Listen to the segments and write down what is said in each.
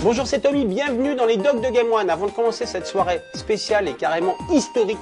Bonjour, c'est Tommy, bienvenue dans les Docs de Game One. Avant de commencer cette soirée spéciale et carrément historique,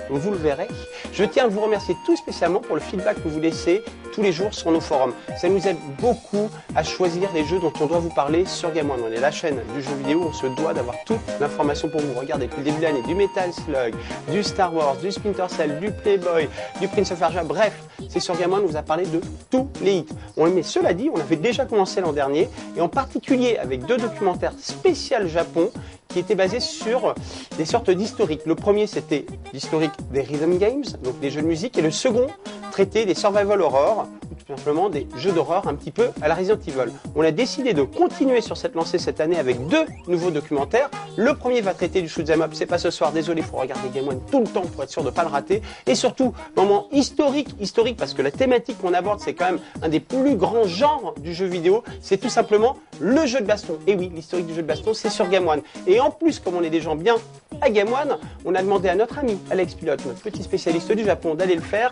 donc vous le verrez, je tiens à vous remercier tout spécialement pour le feedback que vous laissez tous les jours sur nos forums. Ça nous aide beaucoup à choisir les jeux dont on doit vous parler sur Game One. On est la chaîne du jeu vidéo, on se doit d'avoir toute l'information pour vous. Regardez, depuis le début de l'année, du Metal Slug, du Star Wars, du Splinter Cell, du Playboy, du Prince of Persia, bref, c'est sur Game One, on vous a parlé de tous les hits. Mais cela dit, on avait déjà commencé l'an dernier, et en particulier avec 2 documentaires spécial Japon, qui étaient basés sur des sortes d'historiques. Le premier, c'était l'historique des Rhythm Games, donc des jeux de musique, et le second traitait des Survival Horror, ou tout simplement des jeux d'horreur un petit peu à la Resident Evil. On a décidé de continuer sur cette lancée cette année avec 2 nouveaux documentaires. Le premier va traiter du shoot'em up, c'est pas ce soir, désolé, il faut regarder Game One tout le temps pour être sûr de ne pas le rater. Et surtout, moment historique parce que la thématique qu'on aborde, c'est quand même un des plus grands genres du jeu vidéo, c'est tout simplement le jeu de baston. Et oui, l'historique du jeu de baston, c'est sur Game One. Et en plus, comme on est des gens bien à Game One, on a demandé à notre ami Alex Pilote, notre petit spécialiste du Japon, d'aller le faire.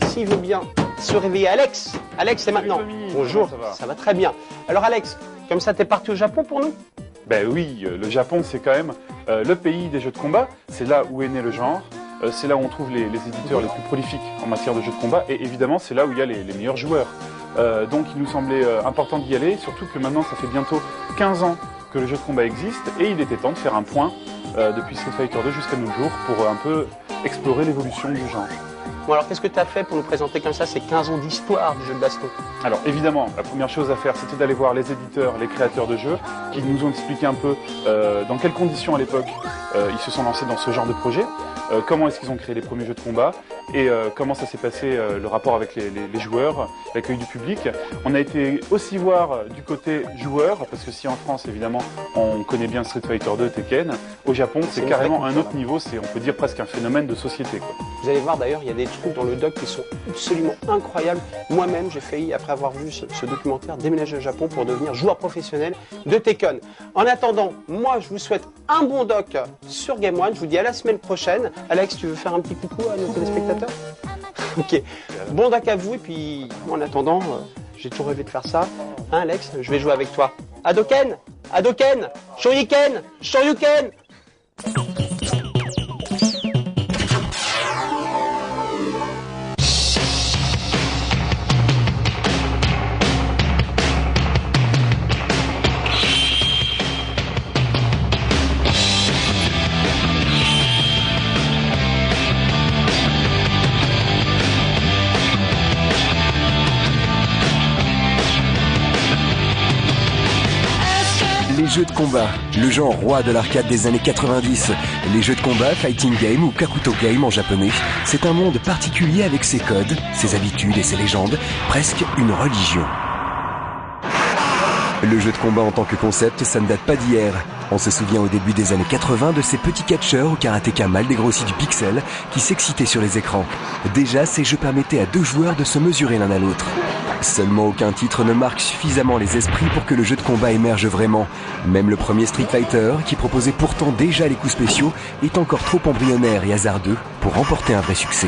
S'il veut bien se réveiller. Alex, c'est maintenant. Bonjour, ça va très bien. Alors Alex, comme ça, t'es parti au Japon pour nous ? Ben oui, le Japon, c'est quand même le pays des jeux de combat. C'est là où est né le genre. C'est là où on trouve les éditeurs les plus prolifiques en matière de jeux de combat. Et évidemment, c'est là où il y a les meilleurs joueurs. Donc il nous semblait important d'y aller, surtout que maintenant, ça fait bientôt 15 ans que le jeu de combat existe. Et il était temps de faire un point depuis Street Fighter 2 jusqu'à nos jours pour un peu explorer l'évolution du genre. Bon alors qu'est-ce que tu as fait pour nous présenter comme ça ces 15 ans d'histoire du jeu de baston? Alors évidemment, la première chose à faire, c'était d'aller voir les éditeurs, les créateurs de jeux, qui nous ont expliqué un peu dans quelles conditions à l'époque ils se sont lancés dans ce genre de projet, comment est-ce qu'ils ont créé les premiers jeux de combat, et comment ça s'est passé le rapport avec les joueurs, l'accueil du public. On a été aussi voir du côté joueur, parce que si en France évidemment on connaît bien Street Fighter 2, Tekken, au Japon c'est carrément un autre niveau, c'est on peut dire presque un phénomène de société, quoi. Vous allez voir d'ailleurs, il y a des trucs dans le doc qui sont absolument incroyables. Moi-même, j'ai failli, après avoir vu ce documentaire, déménager au Japon pour devenir joueur professionnel de Tekken. En attendant, moi, je vous souhaite un bon doc sur Game One. Je vous dis à la semaine prochaine. Alex, tu veux faire un petit coucou à nos téléspectateurs? Ok. Bon doc à vous. Et puis, en attendant, j'ai toujours rêvé de faire ça. Hein, Alex, je vais jouer avec toi. Hadoken, Hadoken, Shoryuken, Shoryuken. Les jeux de combat, le genre roi de l'arcade des années 90. Les jeux de combat, fighting game ou kakuto game en japonais, c'est un monde particulier avec ses codes, ses habitudes et ses légendes, presque une religion. Le jeu de combat en tant que concept, ça ne date pas d'hier. On se souvient au début des années 80 de ces petits catcheurs ou karatékas mal dégrossis du pixel qui s'excitaient sur les écrans. Déjà, ces jeux permettaient à 2 joueurs de se mesurer l'un à l'autre. Seulement aucun titre ne marque suffisamment les esprits pour que le jeu de combat émerge vraiment. Même le premier Street Fighter, qui proposait pourtant déjà les coups spéciaux, est encore trop embryonnaire et hasardeux pour remporter un vrai succès.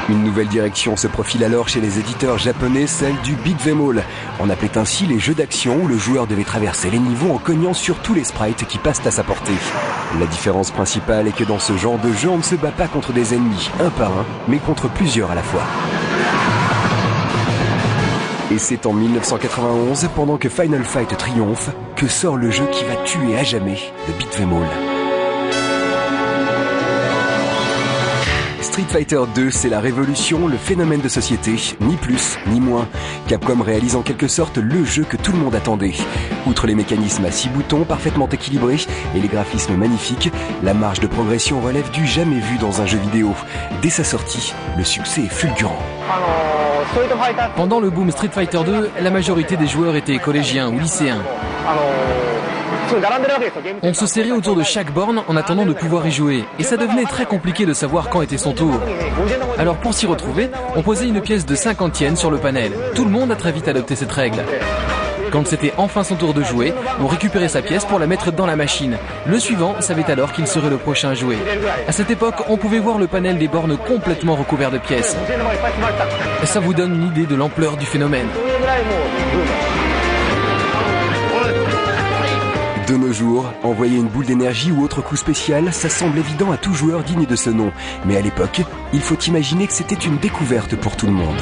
Une nouvelle direction se profile alors chez les éditeurs japonais, celle du beat'em all. On appelait ainsi les jeux d'action où le joueur devait traverser les niveaux en cognant sur tous les sprites qui passent à sa portée. La différence principale est que dans ce genre de jeu, on ne se bat pas contre des ennemis, un par un, mais contre plusieurs à la fois. Et c'est en 1991, pendant que Final Fight triomphe, que sort le jeu qui va tuer à jamais le beat'em all. Street Fighter 2, c'est la révolution, le phénomène de société, ni plus, ni moins. Capcom réalise en quelque sorte le jeu que tout le monde attendait. Outre les mécanismes à 6 boutons parfaitement équilibrés et les graphismes magnifiques, la marge de progression relève du jamais vu dans un jeu vidéo. Dès sa sortie, le succès est fulgurant. Pendant le boom Street Fighter 2, la majorité des joueurs étaient collégiens ou lycéens. On se serrait autour de chaque borne en attendant de pouvoir y jouer, et ça devenait très compliqué de savoir quand était son tour. Alors pour s'y retrouver, on posait une pièce de 50 yens sur le panel. Tout le monde a très vite adopté cette règle. Quand c'était enfin son tour de jouer, on récupérait sa pièce pour la mettre dans la machine. Le suivant savait alors qu'il serait le prochain à jouer. À cette époque, on pouvait voir le panel des bornes complètement recouvert de pièces. Ça vous donne une idée de l'ampleur du phénomène. De nos jours, envoyer une boule d'énergie ou autre coup spécial, ça semble évident à tout joueur digne de ce nom. Mais à l'époque, il faut imaginer que c'était une découverte pour tout le monde.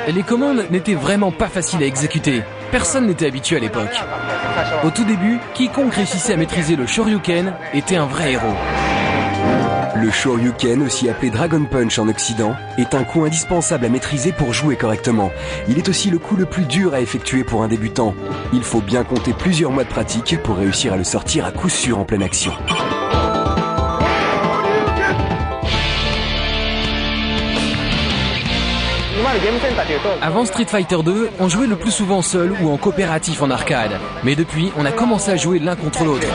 Les commandes n'étaient vraiment pas faciles à exécuter. Personne n'était habitué à l'époque. Au tout début, quiconque réussissait à maîtriser le Shoryuken était un vrai héros. Le Shoryuken, aussi appelé Dragon Punch en Occident, est un coup indispensable à maîtriser pour jouer correctement. Il est aussi le coup le plus dur à effectuer pour un débutant. Il faut bien compter plusieurs mois de pratique pour réussir à le sortir à coup sûr en pleine action. Avant Street Fighter 2, on jouait le plus souvent seul ou en coopératif en arcade. Mais depuis, on a commencé à jouer l'un contre l'autre.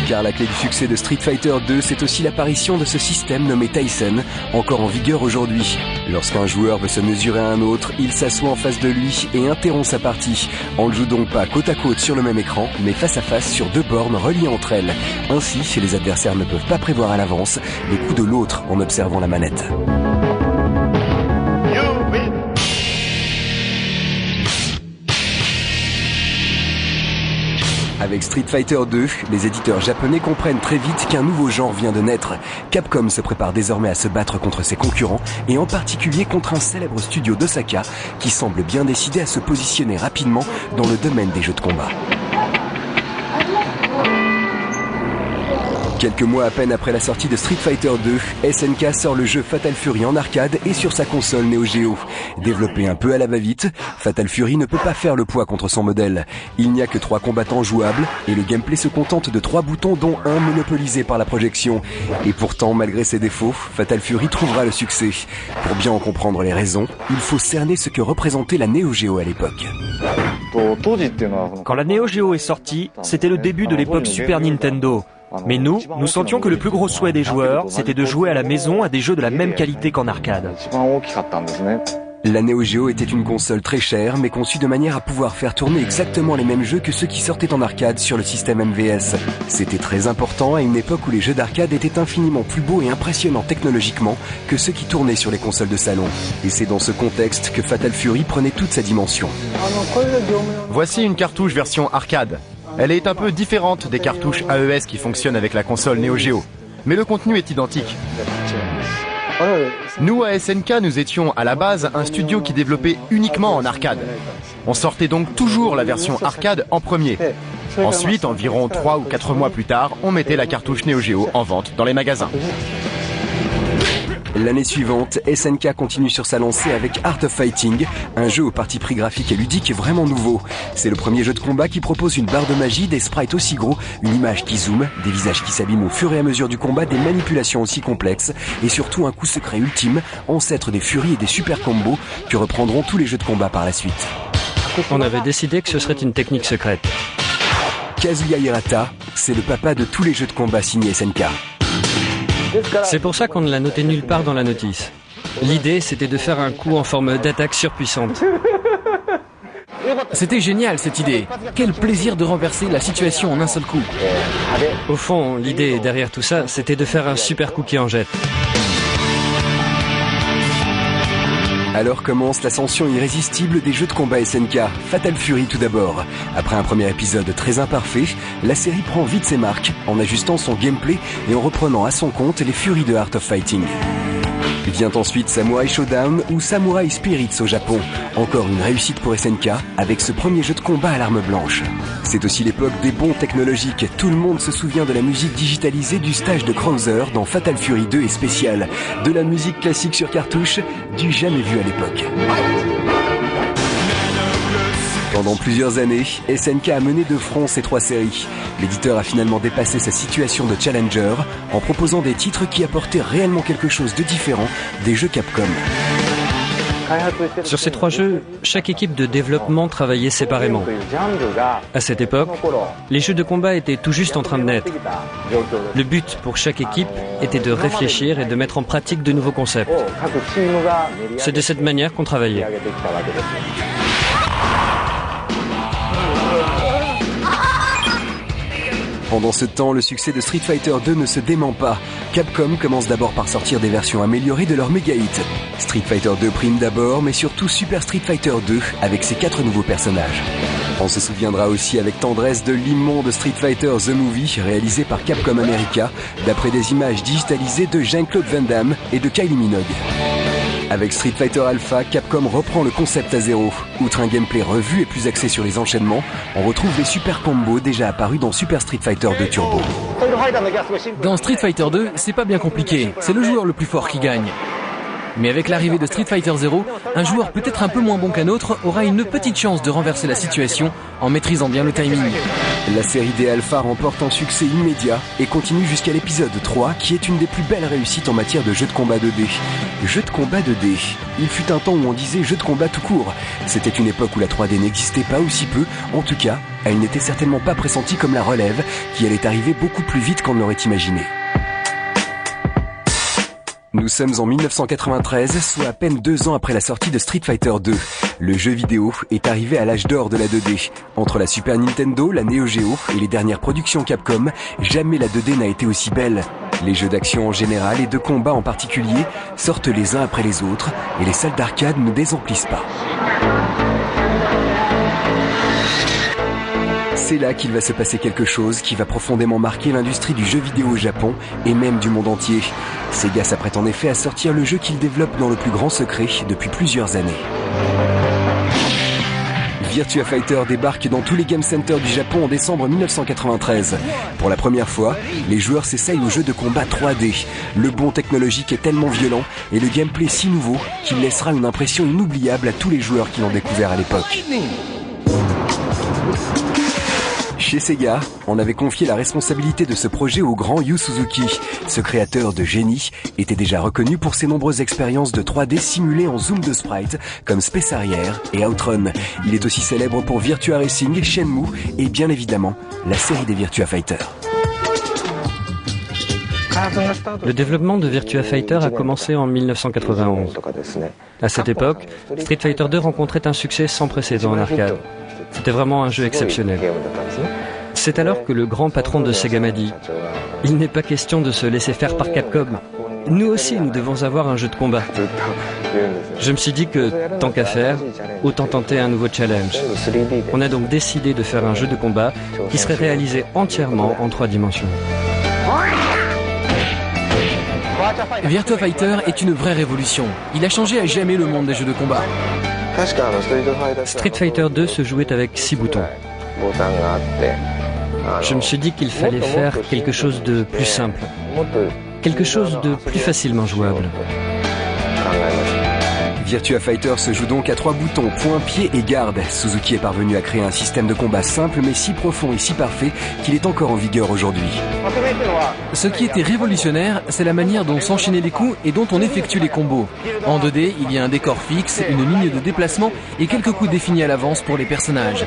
Car la clé du succès de Street Fighter 2, c'est aussi l'apparition de ce système nommé Tyson, encore en vigueur aujourd'hui. Lorsqu'un joueur veut se mesurer à un autre, il s'assoit en face de lui et interrompt sa partie. On ne joue donc pas côte à côte sur le même écran, mais face à face sur deux bornes reliées entre elles. Ainsi, les adversaires ne peuvent pas prévoir à l'avance les coups de l'autre en observant la manette. Avec Street Fighter 2, les éditeurs japonais comprennent très vite qu'un nouveau genre vient de naître. Capcom se prépare désormais à se battre contre ses concurrents et en particulier contre un célèbre studio d'Osaka qui semble bien décidé à se positionner rapidement dans le domaine des jeux de combat. Quelques mois à peine après la sortie de Street Fighter 2, SNK sort le jeu Fatal Fury en arcade et sur sa console Neo Geo. Développé un peu à la va-vite, Fatal Fury ne peut pas faire le poids contre son modèle. Il n'y a que 3 combattants jouables et le gameplay se contente de 3 boutons dont un monopolisé par la projection. Et pourtant, malgré ses défauts, Fatal Fury trouvera le succès. Pour bien en comprendre les raisons, il faut cerner ce que représentait la Neo Geo à l'époque. Quand la Neo Geo est sortie, c'était le début de l'époque Super Nintendo. Mais nous sentions que le plus gros souhait des joueurs, c'était de jouer à la maison à des jeux de la même qualité qu'en arcade. La Neo Geo était une console très chère, mais conçue de manière à pouvoir faire tourner exactement les mêmes jeux que ceux qui sortaient en arcade sur le système MVS. C'était très important à une époque où les jeux d'arcade étaient infiniment plus beaux et impressionnants technologiquement que ceux qui tournaient sur les consoles de salon. Et c'est dans ce contexte que Fatal Fury prenait toute sa dimension. Voici une cartouche version arcade. Elle est un peu différente des cartouches AES qui fonctionnent avec la console Neo Geo, mais le contenu est identique. Nous, à SNK, nous étions à la base un studio qui développait uniquement en arcade. On sortait donc toujours la version arcade en premier. Ensuite, environ 3 ou 4 mois plus tard, on mettait la cartouche Neo Geo en vente dans les magasins. L'année suivante, SNK continue sur sa lancée avec Art of Fighting, un jeu au parti pris graphique et ludique vraiment nouveau. C'est le premier jeu de combat qui propose une barre de magie, des sprites aussi gros, une image qui zoome, des visages qui s'abîment au fur et à mesure du combat, des manipulations aussi complexes et surtout un coup secret ultime, ancêtre des furies et des super combos que reprendront tous les jeux de combat par la suite. On avait décidé que ce serait une technique secrète. Kazuya Hirata, c'est le papa de tous les jeux de combat signés SNK. C'est pour ça qu'on ne l'a noté nulle part dans la notice. L'idée, c'était de faire un coup en forme d'attaque surpuissante. C'était génial cette idée. Quel plaisir de renverser la situation en un seul coup. Au fond, l'idée derrière tout ça, c'était de faire un super coup qui en jette. Alors commence l'ascension irrésistible des jeux de combat SNK, Fatal Fury tout d'abord. Après un premier épisode très imparfait, la série prend vite ses marques en ajustant son gameplay et en reprenant à son compte les furies de Art of Fighting. Vient ensuite Samurai Showdown ou Samurai Spirits au Japon. Encore une réussite pour SNK avec ce premier jeu de combat à l'arme blanche. C'est aussi l'époque des bons technologiques. Tout le monde se souvient de la musique digitalisée du stage de Krauser dans Fatal Fury 2 et Spécial. De la musique classique sur cartouche, du jamais vu à l'époque. Pendant plusieurs années, SNK a mené de front ces 3 séries. L'éditeur a finalement dépassé sa situation de challenger en proposant des titres qui apportaient réellement quelque chose de différent des jeux Capcom. Sur ces 3 jeux, chaque équipe de développement travaillait séparément. À cette époque, les jeux de combat étaient tout juste en train de naître. Le but pour chaque équipe était de réfléchir et de mettre en pratique de nouveaux concepts. C'est de cette manière qu'on travaillait. Pendant ce temps, le succès de Street Fighter 2 ne se dément pas. Capcom commence d'abord par sortir des versions améliorées de leur méga hit. Street Fighter 2 prime d'abord, mais surtout Super Street Fighter 2 avec ses 4 nouveaux personnages. On se souviendra aussi avec tendresse de l'immonde Street Fighter The Movie réalisé par Capcom America d'après des images digitalisées de Jean-Claude Van Damme et de Kylie Minogue. Avec Street Fighter Alpha, Capcom reprend le concept à zéro. Outre un gameplay revu et plus axé sur les enchaînements, on retrouve les super combos déjà apparus dans Super Street Fighter 2 Turbo. Dans Street Fighter 2, c'est pas bien compliqué, c'est le joueur le plus fort qui gagne. Mais avec l'arrivée de Street Fighter 0, un joueur peut-être un peu moins bon qu'un autre aura une petite chance de renverser la situation en maîtrisant bien le timing. La série des Alpha remporte un succès immédiat et continue jusqu'à l'épisode 3 qui est une des plus belles réussites en matière de jeu de combat 2D. Jeu de combat 2D. Il fut un temps où on disait jeu de combat tout court. C'était une époque où la 3D n'existait pas aussi peu, en tout cas, elle n'était certainement pas pressentie comme la relève qui allait arriver beaucoup plus vite qu'on ne l'aurait imaginé. Nous sommes en 1993, soit à peine 2 ans après la sortie de Street Fighter 2. Le jeu vidéo est arrivé à l'âge d'or de la 2D. Entre la Super Nintendo, la Neo Geo et les dernières productions Capcom, jamais la 2D n'a été aussi belle. Les jeux d'action en général et de combat en particulier sortent les uns après les autres et les salles d'arcade ne désemplissent pas. C'est là qu'il va se passer quelque chose qui va profondément marquer l'industrie du jeu vidéo au Japon et même du monde entier. Sega s'apprête en effet à sortir le jeu qu'il développe dans le plus grand secret depuis plusieurs années. Virtua Fighter débarque dans tous les game centers du Japon en décembre 1993. Pour la première fois, les joueurs s'essayent au jeu de combat 3D. Le bond technologique est tellement violent et le gameplay si nouveau qu'il laissera une impression inoubliable à tous les joueurs qui l'ont découvert à l'époque. Chez Sega, on avait confié la responsabilité de ce projet au grand Yu Suzuki. Ce créateur de génie était déjà reconnu pour ses nombreuses expériences de 3D simulées en zoom de sprite, comme Space Harrier et Outrun. Il est aussi célèbre pour Virtua Racing, Shenmue et bien évidemment la série des Virtua Fighter. Le développement de Virtua Fighter a commencé en 1991. À cette époque, Street Fighter 2 rencontrait un succès sans précédent en arcade. C'était vraiment un jeu exceptionnel. C'est alors que le grand patron de Sega m'a dit « Il n'est pas question de se laisser faire par Capcom. Nous aussi, nous devons avoir un jeu de combat. » Je me suis dit que, tant qu'à faire, autant tenter un nouveau challenge. On a donc décidé de faire un jeu de combat qui serait réalisé entièrement en 3 dimensions. Virtua Fighter est une vraie révolution. Il a changé à jamais le monde des jeux de combat. Street Fighter 2 se jouait avec 6 boutons. Je me suis dit qu'il fallait faire quelque chose de plus simple, quelque chose de plus facilement jouable. Virtua Fighter se joue donc à 3 boutons, point, pied et garde. Suzuki est parvenu à créer un système de combat simple mais si profond et si parfait qu'il est encore en vigueur aujourd'hui. Ce qui était révolutionnaire, c'est la manière dont s'enchaînaient les coups et dont on effectue les combos. En 2D, il y a un décor fixe, une ligne de déplacement et quelques coups définis à l'avance pour les personnages.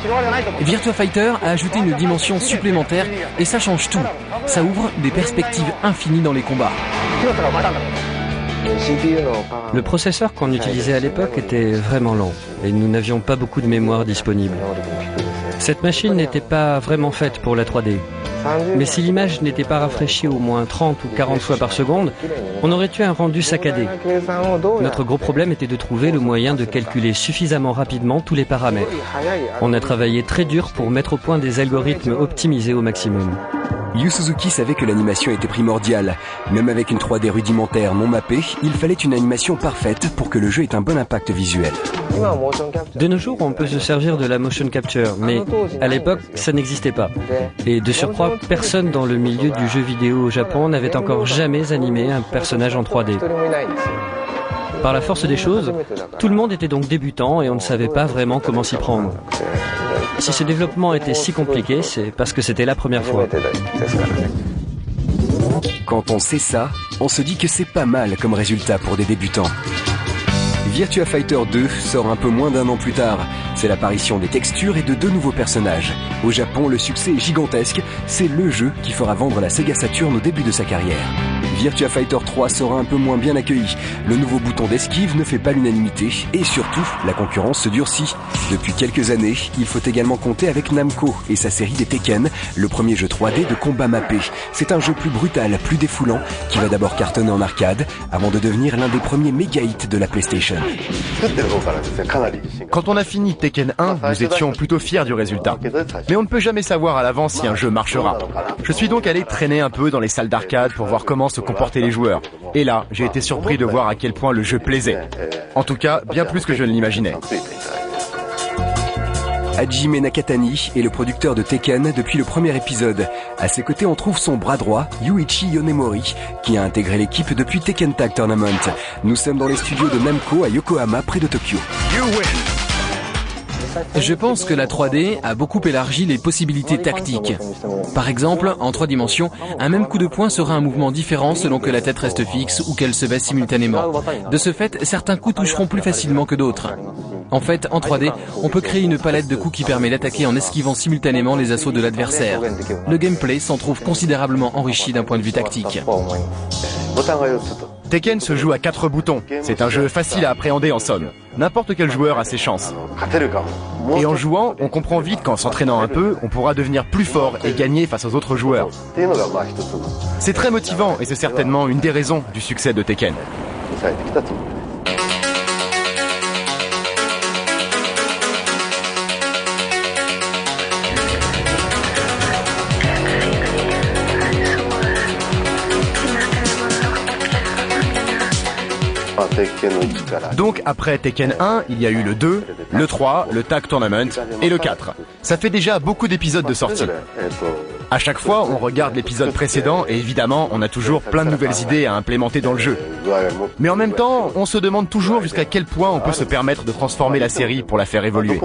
Virtua Fighter a ajouté une dimension supplémentaire et ça change tout. Ça ouvre des perspectives infinies dans les combats. Le processeur qu'on utilisait à l'époque était vraiment lent et nous n'avions pas beaucoup de mémoire disponible. Cette machine n'était pas vraiment faite pour la 3D. Mais si l'image n'était pas rafraîchie au moins 30 ou 40 fois par seconde, on aurait eu un rendu saccadé. Notre gros problème était de trouver le moyen de calculer suffisamment rapidement tous les paramètres. On a travaillé très dur pour mettre au point des algorithmes optimisés au maximum. Yu Suzuki savait que l'animation était primordiale. Même avec une 3D rudimentaire non mappée, il fallait une animation parfaite pour que le jeu ait un bon impact visuel. De nos jours, on peut se servir de la motion capture, mais à l'époque, ça n'existait pas. Et de surcroît, personne dans le milieu du jeu vidéo au Japon n'avait encore jamais animé un personnage en 3D. Par la force des choses, tout le monde était donc débutant et on ne savait pas vraiment comment s'y prendre. Si ce développement était si compliqué, c'est parce que c'était la première fois. Quand on sait ça, on se dit que c'est pas mal comme résultat pour des débutants. Virtua Fighter 2 sort un peu moins d'1 an plus tard. C'est l'apparition des textures et de 2 nouveaux personnages. Au Japon, le succès est gigantesque. C'est le jeu qui fera vendre la Sega Saturn au début de sa carrière. Virtua Fighter 3 sera un peu moins bien accueilli. Le nouveau bouton d'esquive ne fait pas l'unanimité et surtout, la concurrence se durcit. Depuis quelques années, il faut également compter avec Namco et sa série des Tekken, le premier jeu 3D de combat mappé. C'est un jeu plus brutal, plus défoulant, qui va d'abord cartonner en arcade avant de devenir l'un des premiers méga hits de la PlayStation. Quand on a fini Tekken 1, nous étions plutôt fiers du résultat. Mais on ne peut jamais savoir à l'avance si un jeu marchera. Je suis donc allé traîner un peu dans les salles d'arcade pour voir comment se comportaient les joueurs. Et là, j'ai été surpris de voir à quel point le jeu plaisait. En tout cas, bien plus que je ne l'imaginais. Hajime Nakatani est le producteur de Tekken depuis le premier épisode. À ses côtés, on trouve son bras droit, Yuichi Yonemori, qui a intégré l'équipe depuis Tekken Tag Tournament. Nous sommes dans les studios de Namco à Yokohama, près de Tokyo. Je pense que la 3D a beaucoup élargi les possibilités tactiques. Par exemple, en 3 dimensions, un même coup de poing sera un mouvement différent selon que la tête reste fixe ou qu'elle se baisse simultanément. De ce fait, certains coups toucheront plus facilement que d'autres. En fait, en 3D, on peut créer une palette de coups qui permet d'attaquer en esquivant simultanément les assauts de l'adversaire. Le gameplay s'en trouve considérablement enrichi d'un point de vue tactique. Tekken se joue à 4 boutons. C'est un jeu facile à appréhender en somme. N'importe quel joueur a ses chances. Et en jouant, on comprend vite qu'en s'entraînant un peu, on pourra devenir plus fort et gagner face aux autres joueurs. C'est très motivant et c'est certainement une des raisons du succès de Tekken. Donc après Tekken 1, il y a eu le 2, le 3, le Tag Tournament et le 4. Ça fait déjà beaucoup d'épisodes de sortie. À chaque fois, on regarde l'épisode précédent et évidemment, on a toujours plein de nouvelles idées à implémenter dans le jeu. Mais en même temps, on se demande toujours jusqu'à quel point on peut se permettre de transformer la série pour la faire évoluer.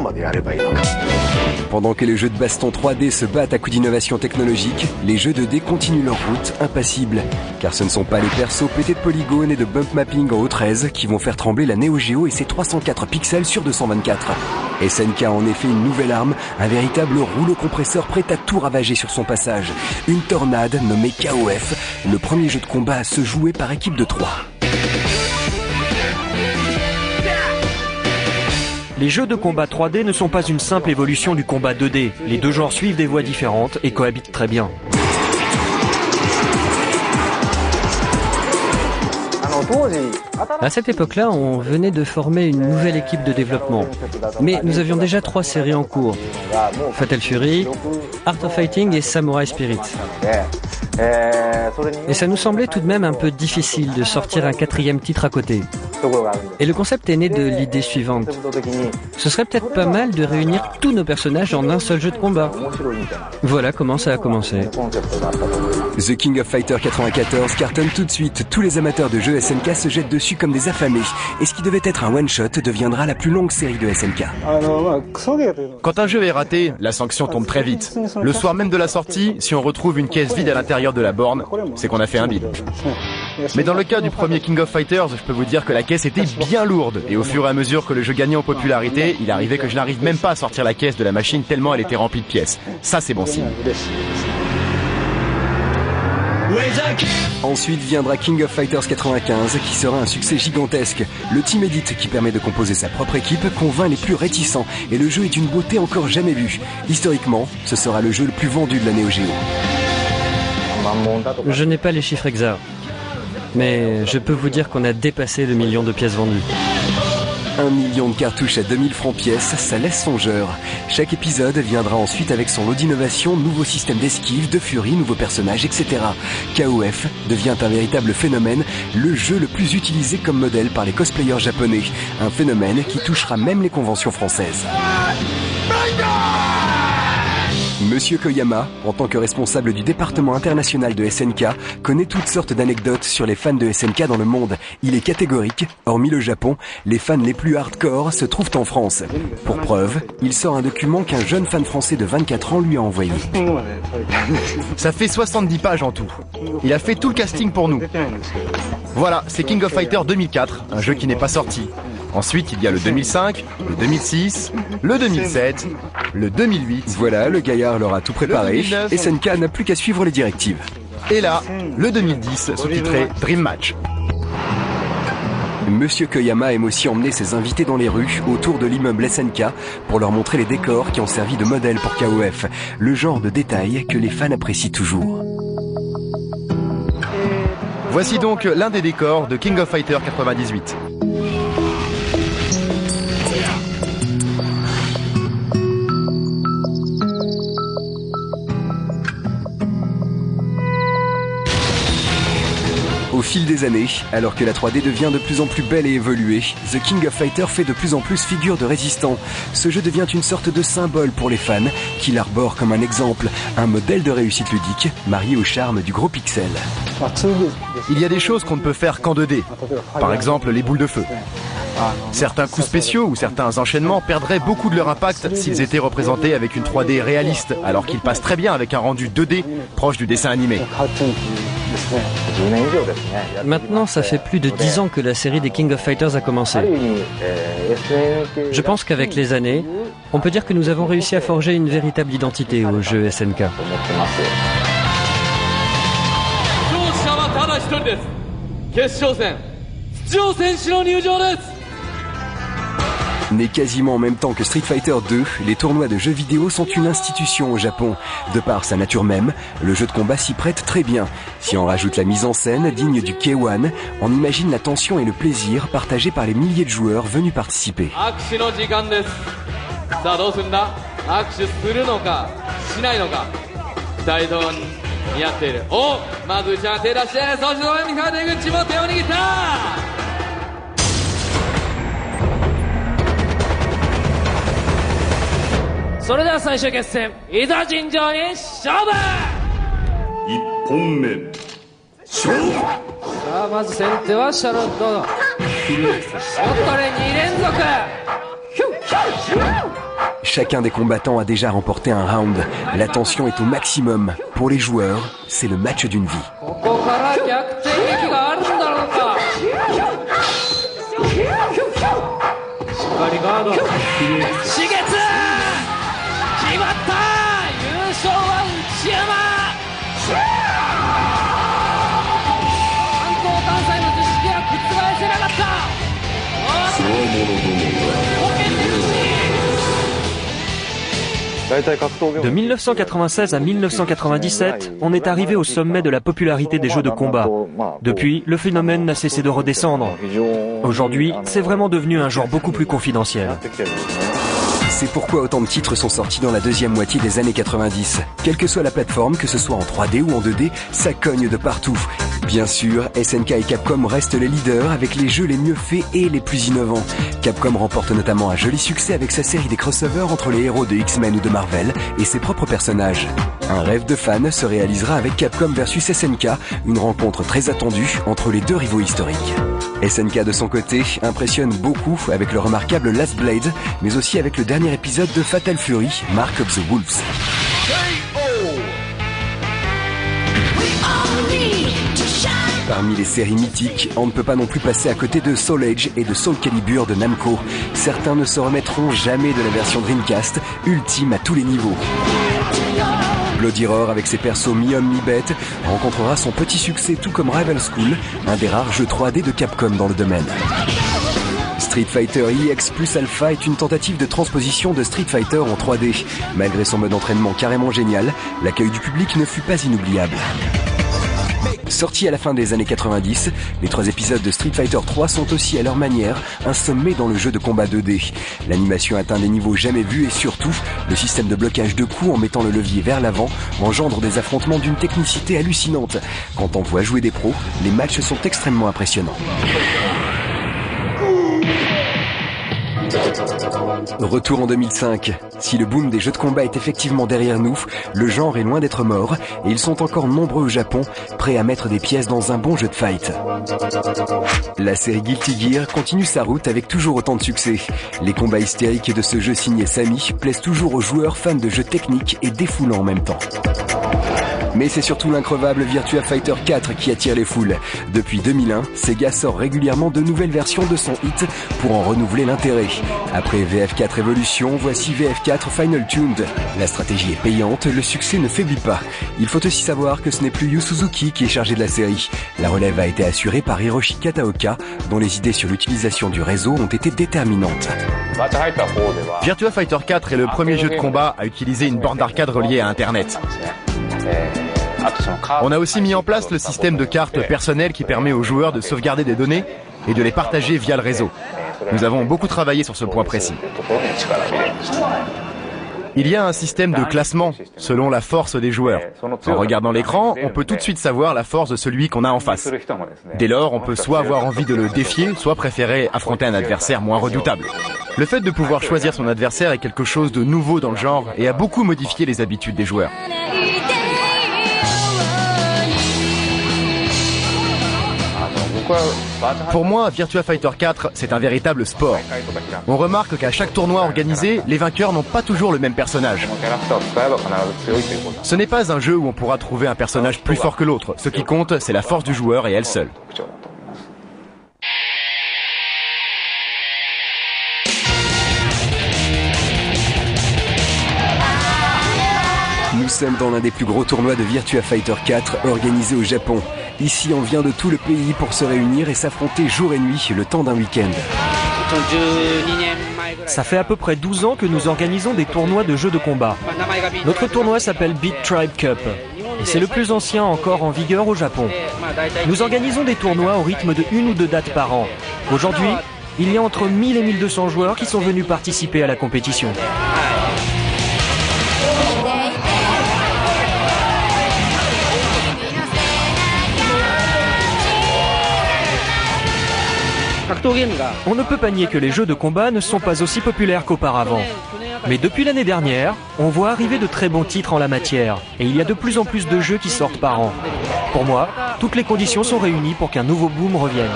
Pendant que les jeux de baston 3D se battent à coups d'innovation technologique, les jeux 2D continuent leur route impassibles. Car ce ne sont pas les persos pétés de polygones et de bump mapping en O13 qui vont faire trembler la Neo Geo et ses 304 pixels sur 224. SNK a en effet une nouvelle arme, un véritable rouleau compresseur prêt à tout ravager sur son passage. Une tornade nommée KOF, le premier jeu de combat à se jouer par équipe de 3. Les jeux de combat 3D ne sont pas une simple évolution du combat 2D. Les deux genres suivent des voies différentes et cohabitent très bien. À cette époque-là, on venait de former une nouvelle équipe de développement. Mais nous avions déjà 3 séries en cours. Fatal Fury, Art of Fighting et Samurai Spirit. Et ça nous semblait tout de même un peu difficile de sortir un 4e titre à côté. Et le concept est né de l'idée suivante. Ce serait peut-être pas mal de réunir tous nos personnages en un seul jeu de combat. Voilà comment ça a commencé. The King of Fighter 94 cartonne tout de suite. Tous les amateurs de jeux SNK se jettent dessus comme des affamés. Et ce qui devait être un one-shot deviendra la plus longue série de SNK. Quand un jeu est raté, la sanction tombe très vite. Le soir même de la sortie, si on retrouve une caisse vide à l'intérieur de la borne, c'est qu'on a fait un bide. Mais dans le cas du premier King of Fighters, je peux vous dire que la caisse était bien lourde. Et au fur et à mesure que le jeu gagnait en popularité, il arrivait que je n'arrive même pas à sortir la caisse de la machine tellement elle était remplie de pièces. Ça, c'est bon signe. Ensuite viendra King of Fighters 95 qui sera un succès gigantesque. Le Team Edit qui permet de composer sa propre équipe convainc les plus réticents et le jeu est d'une beauté encore jamais vue. Historiquement, ce sera le jeu le plus vendu de la Neo Geo. Je n'ai pas les chiffres exacts, mais je peux vous dire qu'on a dépassé le 1 million de pièces vendues. 1 million de cartouches à 2000 francs pièce, ça laisse songeur. Chaque épisode viendra ensuite avec son lot d'innovation, nouveau système d'esquive, de furie, nouveaux personnages, etc. KOF devient un véritable phénomène, le jeu le plus utilisé comme modèle par les cosplayers japonais. Un phénomène qui touchera même les conventions françaises. Monsieur Koyama, en tant que responsable du département international de SNK, connaît toutes sortes d'anecdotes sur les fans de SNK dans le monde. Il est catégorique, hormis le Japon, les fans les plus hardcore se trouvent en France. Pour preuve, il sort un document qu'un jeune fan français de 24 ans lui a envoyé. Ça fait 70 pages en tout. Il a fait tout le casting pour nous. Voilà, c'est King of Fighter 2004, un jeu qui n'est pas sorti. Ensuite, il y a le 2005, le 2006, le 2007, le 2008. Voilà, le gaillard leur a tout préparé. Le 2009. SNK n'a plus qu'à suivre les directives. Et là, le 2010 sous-titré Dream Match. Monsieur Koyama aime aussi emmener ses invités dans les rues autour de l'immeuble SNK pour leur montrer les décors qui ont servi de modèle pour KOF, le genre de détail que les fans apprécient toujours. Voici donc l'un des décors de King of Fighters 98. Au fil des années, alors que la 3D devient de plus en plus belle et évoluée, The King of Fighters fait de plus en plus figure de résistant. Ce jeu devient une sorte de symbole pour les fans, qui l'arborent comme un exemple, un modèle de réussite ludique, marié au charme du gros pixel. Il y a des choses qu'on ne peut faire qu'en 2D, par exemple les boules de feu. Certains coups spéciaux ou certains enchaînements perdraient beaucoup de leur impact s'ils étaient représentés avec une 3D réaliste, alors qu'ils passent très bien avec un rendu 2D proche du dessin animé. Maintenant, ça fait plus de 10 ans que la série des King of Fighters a commencé. Je pense qu'avec les années, on peut dire que nous avons réussi à forger une véritable identité au jeu SNK. Né quasiment en même temps que Street Fighter 2, les tournois de jeux vidéo sont une institution au Japon. De par sa nature même, le jeu de combat s'y prête très bien. Si on rajoute la mise en scène digne du K1, on imagine la tension et le plaisir partagés par les milliers de joueurs venus participer. Chacun des combattants a déjà remporté un round. La tension est au maximum. Pour les joueurs, c'est le match d'une vie. De 1996 à 1997, on est arrivé au sommet de la popularité des jeux de combat. Depuis, le phénomène n'a cessé de redescendre. Aujourd'hui, c'est vraiment devenu un genre beaucoup plus confidentiel. C'est pourquoi autant de titres sont sortis dans la deuxième moitié des années 90. Quelle que soit la plateforme, que ce soit en 3D ou en 2D, ça cogne de partout. Bien sûr, SNK et Capcom restent les leaders avec les jeux les mieux faits et les plus innovants. Capcom remporte notamment un joli succès avec sa série des crossovers entre les héros de X-Men ou de Marvel et ses propres personnages. Un rêve de fan se réalisera avec Capcom vs SNK, une rencontre très attendue entre les deux rivaux historiques. SNK de son côté impressionne beaucoup avec le remarquable Last Blade, mais aussi avec le dernier épisode de Fatal Fury, Mark of the Wolves. Parmi les séries mythiques, on ne peut pas non plus passer à côté de Soul Edge et de Soul Calibur de Namco. Certains ne se remettront jamais de la version Dreamcast, ultime à tous les niveaux. Bloody Roar avec ses persos mi-homme mi-bête rencontrera son petit succès tout comme Rival School, un des rares jeux 3D de Capcom dans le domaine. Street Fighter EX plus Alpha est une tentative de transposition de Street Fighter en 3D. Malgré son mode d'entraînement carrément génial, l'accueil du public ne fut pas inoubliable. Sortis à la fin des années 90, les 3 épisodes de Street Fighter 3 sont aussi à leur manière un sommet dans le jeu de combat 2D. L'animation atteint des niveaux jamais vus et surtout, le système de blocage de coups en mettant le levier vers l'avant engendre des affrontements d'une technicité hallucinante. Quand on voit jouer des pros, les matchs sont extrêmement impressionnants. Retour en 2005. Si le boom des jeux de combat est effectivement derrière nous, le genre est loin d'être mort et ils sont encore nombreux au Japon, prêts à mettre des pièces dans un bon jeu de fight. La série Guilty Gear continue sa route avec toujours autant de succès. Les combats hystériques de ce jeu signé Sammy plaisent toujours aux joueurs fans de jeux techniques et défoulants en même temps. Mais c'est surtout l'increvable Virtua Fighter 4 qui attire les foules. Depuis 2001, Sega sort régulièrement de nouvelles versions de son hit pour en renouveler l'intérêt. Après VF4 Evolution, voici VF4 Final Tuned. La stratégie est payante, le succès ne faiblit pas. Il faut aussi savoir que ce n'est plus Yu Suzuki qui est chargé de la série. La relève a été assurée par Hiroshi Kataoka, dont les idées sur l'utilisation du réseau ont été déterminantes. Virtua Fighter 4 est le premier jeu de combat à utiliser une borne d'arcade reliée à Internet. On a aussi mis en place le système de cartes personnelles qui permet aux joueurs de sauvegarder des données et de les partager via le réseau. Nous avons beaucoup travaillé sur ce point précis. Il y a un système de classement selon la force des joueurs. En regardant l'écran, on peut tout de suite savoir la force de celui qu'on a en face. Dès lors, on peut soit avoir envie de le défier, soit préférer affronter un adversaire moins redoutable. Le fait de pouvoir choisir son adversaire est quelque chose de nouveau dans le genre et a beaucoup modifié les habitudes des joueurs. Pour moi, Virtua Fighter 4, c'est un véritable sport. On remarque qu'à chaque tournoi organisé, les vainqueurs n'ont pas toujours le même personnage. Ce n'est pas un jeu où on pourra trouver un personnage plus fort que l'autre. Ce qui compte, c'est la force du joueur et elle seule. Nous sommes dans l'un des plus gros tournois de Virtua Fighter 4 organisé au Japon. Ici, on vient de tout le pays pour se réunir et s'affronter jour et nuit le temps d'un week-end. Ça fait à peu près 12 ans que nous organisons des tournois de jeux de combat. Notre tournoi s'appelle Beat Tribe Cup et c'est le plus ancien encore en vigueur au Japon. Nous organisons des tournois au rythme de 1 ou 2 dates par an. Aujourd'hui, il y a entre 1000 et 1200 joueurs qui sont venus participer à la compétition. On ne peut pas nier que les jeux de combat ne sont pas aussi populaires qu'auparavant. Mais depuis l'année dernière, on voit arriver de très bons titres en la matière, et il y a de plus en plus de jeux qui sortent par an. Pour moi, toutes les conditions sont réunies pour qu'un nouveau boom revienne.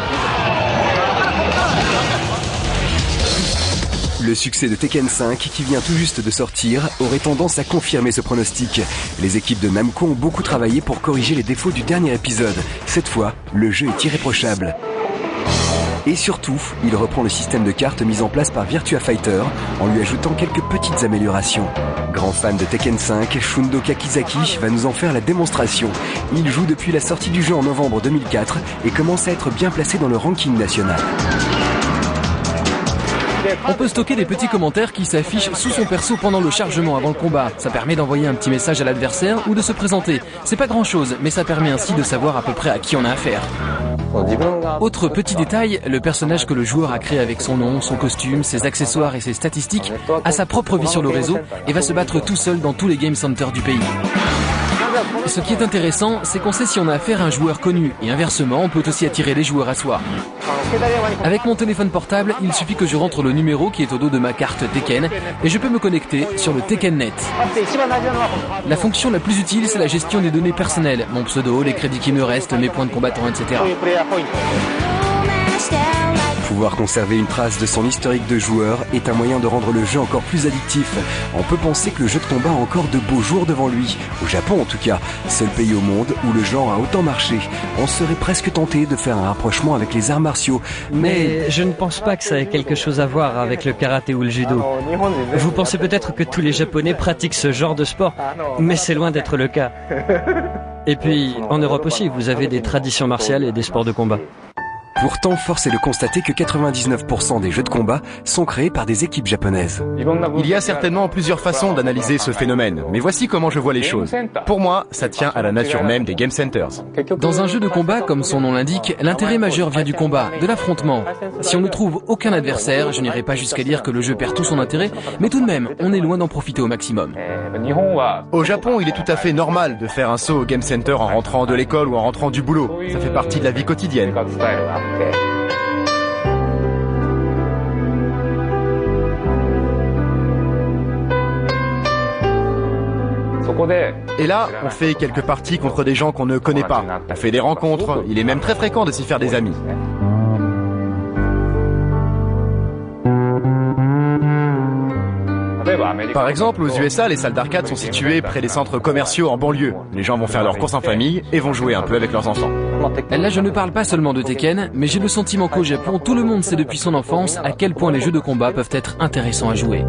Le succès de Tekken 5, qui vient tout juste de sortir, aurait tendance à confirmer ce pronostic. Les équipes de Namco ont beaucoup travaillé pour corriger les défauts du dernier épisode. Cette fois, le jeu est irréprochable. Et surtout, il reprend le système de cartes mis en place par Virtua Fighter en lui ajoutant quelques petites améliorations. Grand fan de Tekken 5, Shundo Kakizaki va nous en faire la démonstration. Il joue depuis la sortie du jeu en novembre 2004 et commence à être bien placé dans le ranking national. On peut stocker des petits commentaires qui s'affichent sous son perso pendant le chargement avant le combat. Ça permet d'envoyer un petit message à l'adversaire ou de se présenter. C'est pas grand chose, mais ça permet ainsi de savoir à peu près à qui on a affaire. Autre petit détail, le personnage que le joueur a créé avec son nom, son costume, ses accessoires et ses statistiques a sa propre vie sur le réseau et va se battre tout seul dans tous les game centers du pays. Ce qui est intéressant, c'est qu'on sait si on a affaire à un joueur connu et inversement, on peut aussi attirer les joueurs à soi. Avec mon téléphone portable, il suffit que je rentre le numéro qui est au dos de ma carte Tekken et je peux me connecter sur le TekkenNet. La fonction la plus utile, c'est la gestion des données personnelles, mon pseudo, les crédits qui me restent, mes points de combattant, etc. Pouvoir conserver une trace de son historique de joueur est un moyen de rendre le jeu encore plus addictif. On peut penser que le jeu de combat a encore de beaux jours devant lui. Au Japon en tout cas, seul pays au monde où le genre a autant marché. On serait presque tenté de faire un rapprochement avec les arts martiaux. Mais je ne pense pas que ça ait quelque chose à voir avec le karaté ou le judo. Vous pensez peut-être que tous les Japonais pratiquent ce genre de sport, mais c'est loin d'être le cas. Et puis, en Europe aussi, vous avez des traditions martiales et des sports de combat. Pourtant, force est de constater que 99% des jeux de combat sont créés par des équipes japonaises. Il y a certainement plusieurs façons d'analyser ce phénomène, mais voici comment je vois les choses. Pour moi, ça tient à la nature même des game centers. Dans un jeu de combat, comme son nom l'indique, l'intérêt majeur vient du combat, de l'affrontement. Si on ne trouve aucun adversaire, je n'irai pas jusqu'à dire que le jeu perd tout son intérêt, mais tout de même, on est loin d'en profiter au maximum. Au Japon, il est tout à fait normal de faire un saut au game center en rentrant de l'école ou en rentrant du boulot. Ça fait partie de la vie quotidienne. Et là, on fait quelques parties contre des gens qu'on ne connaît pas. On fait des rencontres, il est même très fréquent de s'y faire des amis. Par exemple, aux USA, les salles d'arcade sont situées près des centres commerciaux en banlieue. Les gens vont faire leurs courses en famille et vont jouer un peu avec leurs enfants. Là, je ne parle pas seulement de Tekken, mais j'ai le sentiment qu'au Japon, tout le monde sait depuis son enfance à quel point les jeux de combat peuvent être intéressants à jouer.